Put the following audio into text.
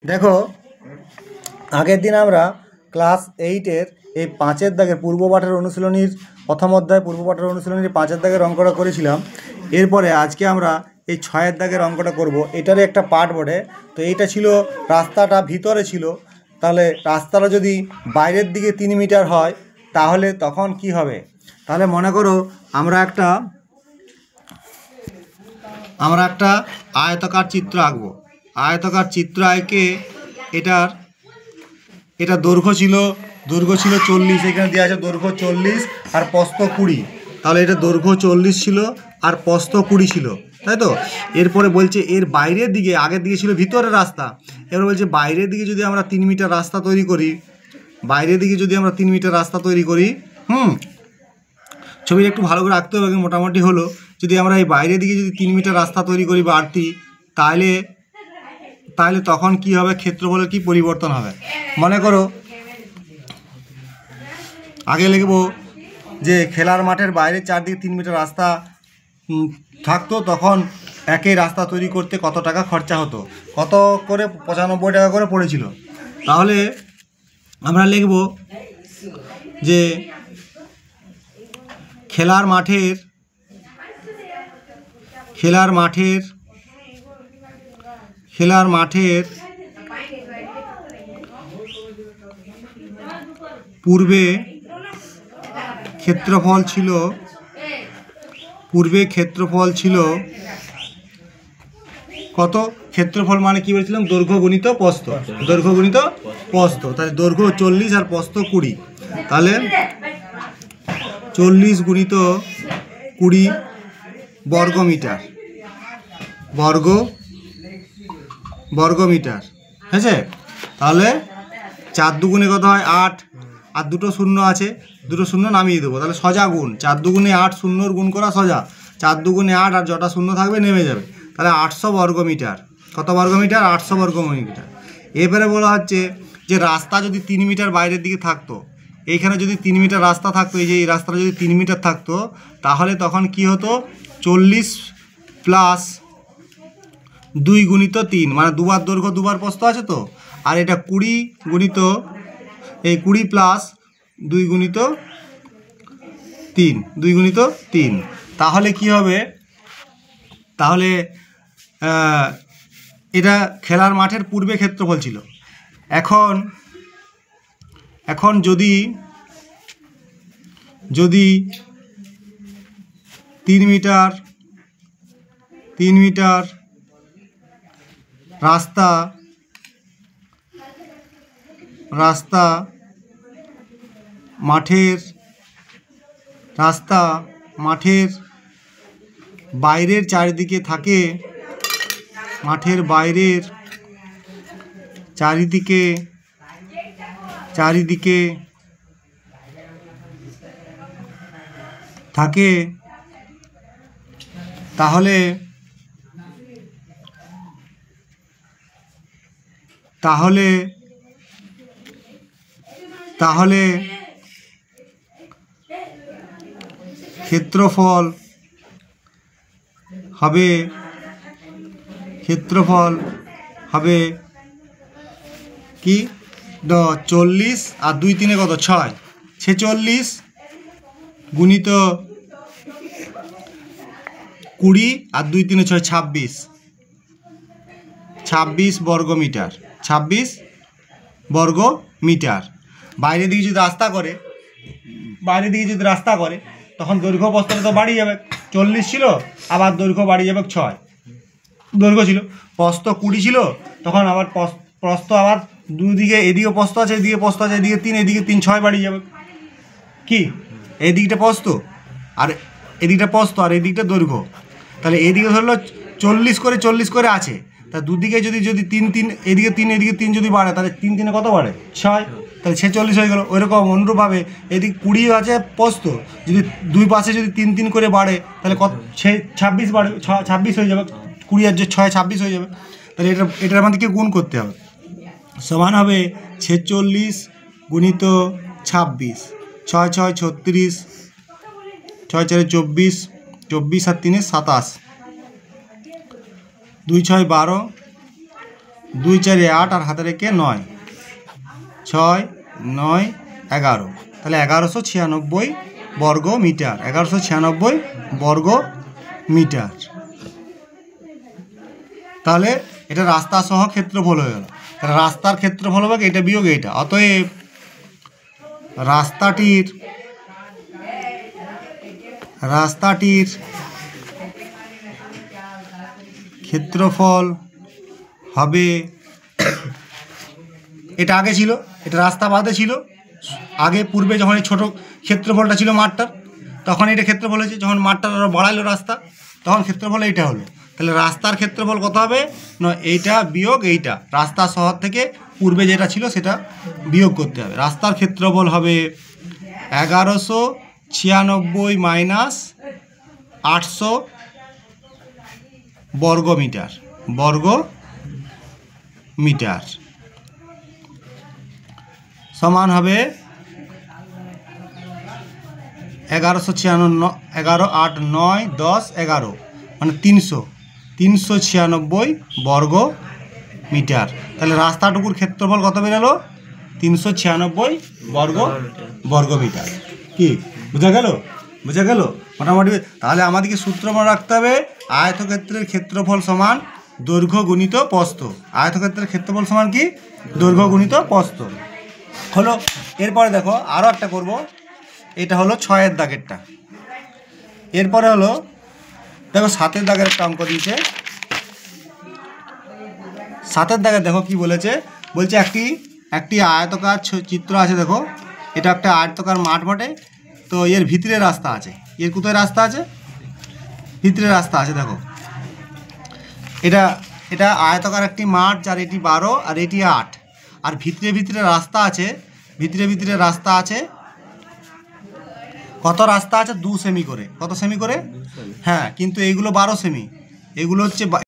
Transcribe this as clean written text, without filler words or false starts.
দেখো, আগের দিন আমরা ক্লাস 8-এর এই 5-এর দাগের পূর্ব পাঠের অনুশীলনীর প্রথম অধ্যায় পূর্ব পাঠের অনুশীলনীর 5-এর দাগের অঙ্কটা করেছিলাম। এরপরে আজকে আমরা এই 6-এর দাগের অঙ্কটা করব। এটারই একটা পার্ট বটে। তো এইটা ছিল রাস্তাটা ভিতরে ছিল, তাহলে রাস্তাটা যদি বাইরের দিকে 3 মিটার হয় তাহলে তখন কি হবে। তাহলে মনে করো আমরা একটা আয়তাকার চিত্র আঁকবো। আয়তাকার চিত্র এঁকে এটা দৈর্ঘ্য ছিল 40, এখানে দেওয়া আছে দৈর্ঘ্য 40 আর প্রস্থ 20। তাহলে এটা দৈর্ঘ্য 40 ছিল আর প্রস্থ 20 ছিল, তাই তো। এরপরে বলছে এর বাইরের দিকে, আগের দিকে ছিল ভিতরের রাস্তা, এবার বলছে বাইরের দিকে যদি আমরা 3 মিটার রাস্তা তৈরি করি, ছবিটা একটু ভালো করে আঁকতে হবে, মোটামুটি হলো। যদি আমরা এই বাইরের দিকে যদি 3 মিটার রাস্তা তৈরি করি বাড়তি, তাহলে তখন কি হবে, ক্ষেত্রফলের কি পরিবর্তন হবে। মনে করো আগে লিখব যে খেলার মাঠের বাইরে চারদিকে 3 মিটার রাস্তা থাকতো, তখন একই রাস্তা তৈরি করতে কত টাকা খরচা হতো, কত করে 95 টাকা করে পড়েছিল। তাহলে আমরা লিখব যে খেলার মাঠের পূর্বে ক্ষেত্রফল ছিল কত। ক্ষেত্রফল মানে কি বলেছিলাম, দৈর্ঘ্য গুণিত প্রস্থ। তাহলে দৈর্ঘ্য 40 আর প্রস্থ 20। তাহলে 40 গুণিত 20 বর্গমিটার, ঠিক আছে। তাহলে 4 দুগুণে কত হয় 8, আর দুটো শূন্য আছে, দুটো শূন্য নামিয়ে দেবো। তাহলে সোজা গুণ 4 দুগুণে 8, শূন্যর গুণ করা সোজা, 4 দুগুণে 8 আর যটা শূন্য থাকবে নেমে যাবে। তাহলে 800 বর্গমিটার। কত বর্গমিটার? 800 বর্গমিটার। এবারে বলা হচ্ছে যে রাস্তা যদি 3 মিটার বাইরের দিকে থাকতো, এইখানে যদি 3 মিটার রাস্তা থাকতো, এই যে এই রাস্তাটা যদি 3 মিটার থাকতো, তাহলে তখন কি হতো, 40 প্লাস 2 গুণিত 3, মানে দুবার দৈর্ঘ্য দুবার প্রস্থ আছে তো। আর এটা 20 গুণিত 2 গুণিত 3, তাহলে কি হবে, তাহলে এটা খেলার মাঠের পূর্বে ক্ষেত্রফল ছিল। এখন যদি 3 মিটার রাস্তা মাঠের বাইরের চারিদিকে থাকে, চারিদিকে থাকে, তাহলে ক্ষেত্রফল হবে কি 40 আর 2 3 কত 6, 46 গুণিত 20 আর 2 3 6, 26 বর্গমিটার। বাইরের দিকে যদি রাস্তা করে তখন দৈর্ঘ্য প্রস্থটা তো বাড়িয়ে যাবে। 40 ছিল, আবার দৈর্ঘ্য বাড়িয়ে যাবে 6, দৈর্ঘ্য ছিল, প্রস্থ 20 ছিল, তখন আবার প্রস্থ আবার দুদিকে, এদিকে প্রস্থ আছে, এদিকে প্রস্থ আছে, এদিকে 3, এদিকে 3, 6 বাড়িয়ে যাবে। কি এদিকটা প্রস্থ আর এদিকটা দৈর্ঘ্য। তাহলে এদিকে ধরলো 40 করে আছে, তা দুদিকে যদি 3, এদিকে 3 এদিকে 3 যদি বাড়ে, তাহলে 3 3 কত বাড়ে 6, তাহলে 46 হয়ে গেল। ওইরকম অনুরূপভাবে এদিক 20 আছে প্রস্থ, যদি দুই পাশে যদি 3 3 করে বাড়ে, তাহলে কত 26 বাড়ে, 26 হয়ে যাবে। 20 আর 6 26 হয়ে যাবে। তাহলে এটার আমাদেরকে গুণ করতে হবে। সমান হবে 46 গুণিত 26, 6 6 36, 6 4 24, 24 আর 3 27, 2 6 12, 2 4 8 আর হাতে রেখে 9 6 9 11, তাহলে 1196 বর্গ মিটার, 1196 বর্গ মিটার। তাহলে এটা রাস্তা সহ ক্ষেত্রফল হয়ে গেল। তাহলে রাস্তার ক্ষেত্রফল হবে এটা বিয়োগ এইটা, অতএব রাস্তাটির ক্ষেত্রফল হবে, এটা আগে ছিল, এটা রাস্তা বাদে ছিল, আগে পূর্বে যখন এই ছোটো ক্ষেত্রফলটা ছিল মাঠটার, তখন এটা ক্ষেত্রফল হয়েছে, যখন মাঠটা আরও বাড়াইলো রাস্তা তখন ক্ষেত্রফল এইটা হলো। তাহলে রাস্তার ক্ষেত্রফল কত হবে না এইটা বিয়োগ এইটা, রাস্তা শহর থেকে পূর্বে যেটা ছিল সেটা বিয়োগ করতে হবে। রাস্তার ক্ষেত্রফল হবে 1196 মাইনাস 800 বর্গ মিটার সমান হবে 1196, 11 8 9 10 11 মানে 396 বর্গ মিটার। তাহলে রাস্তাটুকুর ক্ষেত্রফল কত বেরোলো 396 বর্গ মিটার। কি বোঝা গেল? মোটামুটি। তাহলে আমাদেরকে সূত্র মনে রাখতে হবে, আয়তক্ষেত্রের ক্ষেত্রফল সমান দৈর্ঘ্য গুণিত প্রস্থ। আয়তক্ষেত্রের ক্ষেত্রফল সমান কি দৈর্ঘ্য গুণিত প্রস্থ হলো। এরপরে দেখো আরও একটা করব, এটা হলো 6 দাগেরটা। এরপরে হলো দেখো 7 দাগের একটা অঙ্ক দিয়েছে। 7 দাগে দেখো কি বলেছে, বলছে একটি আয়তকার চিত্র আছে। দেখো এটা একটা আয়তকার মাঠ বটে, তো এর ভিতরে রাস্তা আছে। এর কোথায় রাস্তা আছে? ভিতরে রাস্তা আছে। দেখো এটা আয়তকার একটি মাঠ, যার এটি 12 আর এটি 8, আর ভিতরে রাস্তা আছে। ভিতরে রাস্তা আছে কত রাস্তা আছে 2 সেমি করে। কত সেমি করে? হ্যাঁ, কিন্তু এইগুলো 12 সেমি, এগুলো হচ্ছে